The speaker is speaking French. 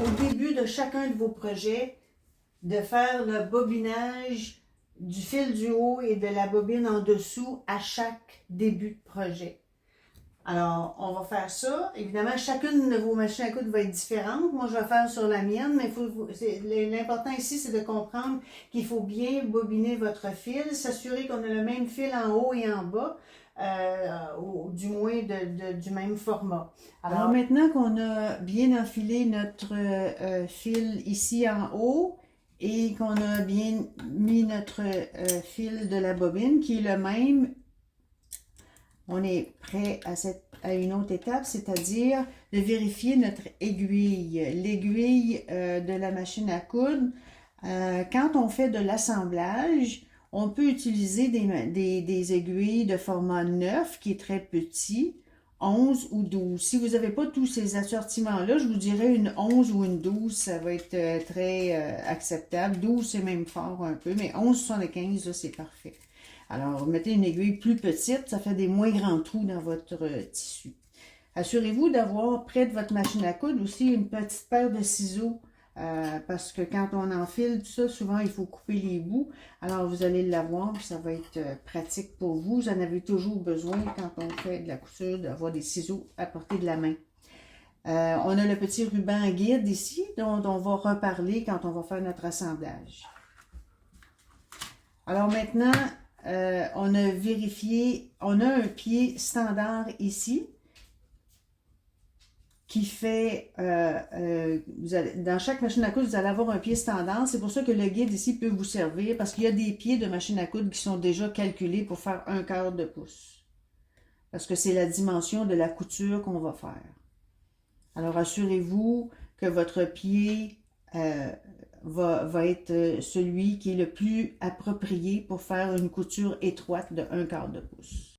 au début de chacun de vos projets, de faire le bobinage du fil du haut et de la bobine en dessous à chaque début de projet. Alors, on va faire ça. Évidemment, chacune de vos machines à coudre va être différente. Moi, je vais faire sur la mienne, mais l'important ici, c'est de comprendre qu'il faut bien bobiner votre fil, s'assurer qu'on a le même fil en haut et en bas, du moins du même format. Alors maintenant qu'on a bien enfilé notre fil ici en haut, et qu'on a bien mis notre fil de la bobine, qui est le même, on est prêt à une autre étape, c'est-à-dire de vérifier notre aiguille. L'aiguille de la machine à coudre, quand on fait de l'assemblage, on peut utiliser des aiguilles de format 9 qui est très petit, 11 ou 12. Si vous n'avez pas tous ces assortiments-là, je vous dirais une 11 ou une 12, ça va être très acceptable. 12, c'est même fort un peu, mais 11,75, là, c'est parfait. Alors, mettez une aiguille plus petite, ça fait des moins grands trous dans votre tissu. Assurez-vous d'avoir près de votre machine à coudre aussi une petite paire de ciseaux, parce que quand on enfile tout ça, souvent il faut couper les bouts. Alors, vous allez l'avoir, ça va être pratique pour vous. Vous en avez toujours besoin quand on fait de la couture, d'avoir des ciseaux à portée de la main. On a le petit ruban guide ici, dont on va reparler quand on va faire notre assemblage. Alors maintenant, on a vérifié, on a un pied standard ici qui fait, dans chaque machine à coudre, vous allez avoir un pied standard. C'est pour ça que le guide ici peut vous servir parce qu'il y a des pieds de machine à coudre qui sont déjà calculés pour faire 1/4 de pouce. Parce que c'est la dimension de la couture qu'on va faire. Alors assurez-vous que votre pied va être celui qui est le plus approprié pour faire une couture étroite de 1/4 de pouce.